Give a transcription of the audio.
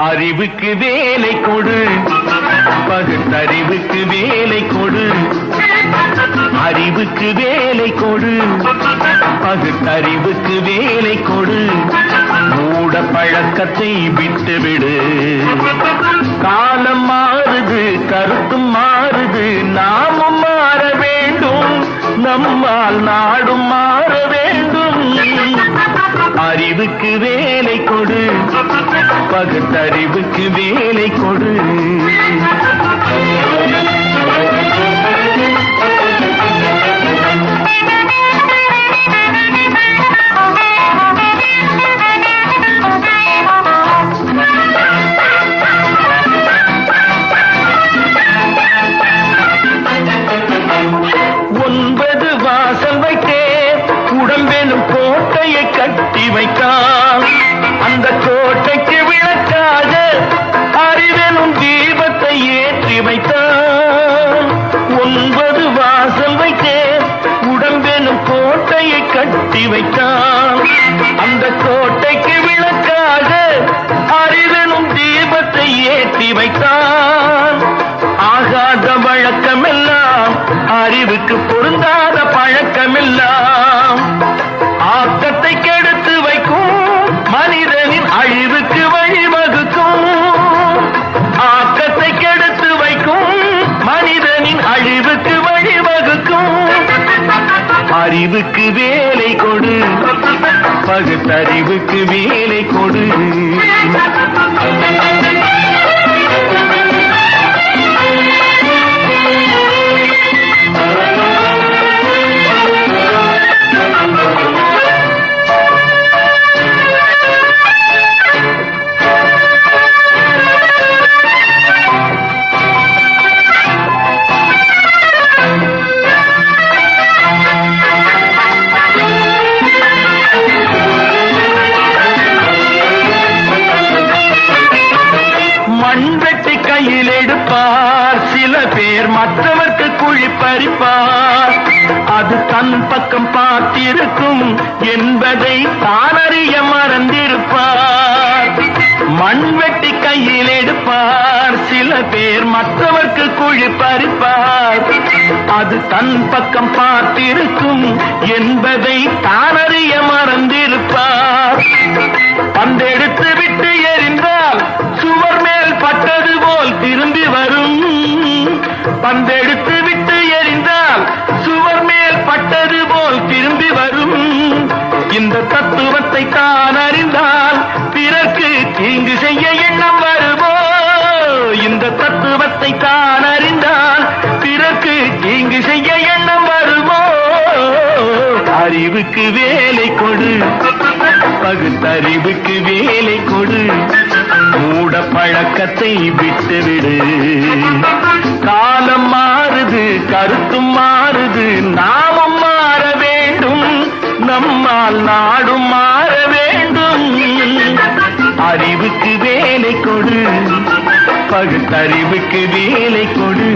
அறிவுக்கு வேலை கொடு, பகுத்தறிவுக்கு வேலை கொடு. அறிவுக்கு வேலை கொடு, பகுத்தறிவுக்கு வேலை கொடு. மூட பழக்கத்தை விட்டுவிடு. காலம் மாறுது, கருத்தும் மாறுது, நாமும் மாற வேண்டும். நம்மால் நாடும் மாற வேண்டும். அறிவுக்கு வேலை கொடு, பகுத்தறிவுக்கு வேலை கொடு. ஒன்பது வாசல் வைத்தே உடம்பெனும் கோட்டையை கட்டி வைத்தான். அந்த கோட்டைக்கு விளக்காக அறிவெனும் தீபத்தை ஏற்றி வைத்தான். ஒன்பது வாசல் வைத்தே உடம்பெனும் கோட்டையை கட்டி வைத்தான். அந்த கோட்டைக்கு விளக்காக அறிவெனும் தீபத்தை ஏற்றி வைத்தான். ஆகாத வழக்கமெல்லாம், அறிவுக்கு பொருந்தாத பழக்கமெல்லாம் ஆக்கத்தை கெடுத்து வைக்கும், மனிதனின் அழிவுக்கு வழிவகுக்கும். ஆக்கத்தை கெடுத்து வைக்கும், மனிதனின் அழிவுக்கு வழிவகுக்கும். அறிவுக்கு வேலை கொடு, பகுத்தறிவுக்கு வேலை கொடு. மண்வெட்டி கையில் எடுப்பார் சில பேர், மற்றவர்க்கு குழி பறிப்பார். அது தன் பக்கம் பார்த்திருக்கும் என்பதை தானறிய மறந்திருப்பார். மண்வெட்டி கையில் எடுப்பார் சில பேர், மற்றவர்க்கு குழி பறிப்பார். அது தன் பக்கம் பார்த்திருக்கும் என்பதை தானறிய மறந்திருப்பார். பந்தெடுத்து விட்டு எறிந்தால் சுவர் மேல் பட்டது போல் திரும்பி வரும். பந்தெடுத்து விட்டு எறிந்தால் சுவர் மேல் பட்டது போல் திரும்பி வரும். இந்த தத்துவத்தை தான் அறிந்தால் பிறர்க்கு தீங்கு செய்ய எண்ணம் வருமோ? இந்த தத்துவத்தை தான் அறிந்தால் பிறர்க்கு தீங்கு செய்ய எண்ணம் வருமோ? அறிவுக்கு வேலை கொடு, பகுத்தறிவுக்கு வேலை கொடு. மூட பழக்கத்தை விட்டுவிடு. காலம் மாறுது, கருத்தும் மாறுது, நாமும் மாற வேண்டும். நம்மால் நாடும் மாற வேண்டும். அறிவுக்கு வேலை கொடு, பகுத்தறிவுக்கு வேலை கொடு.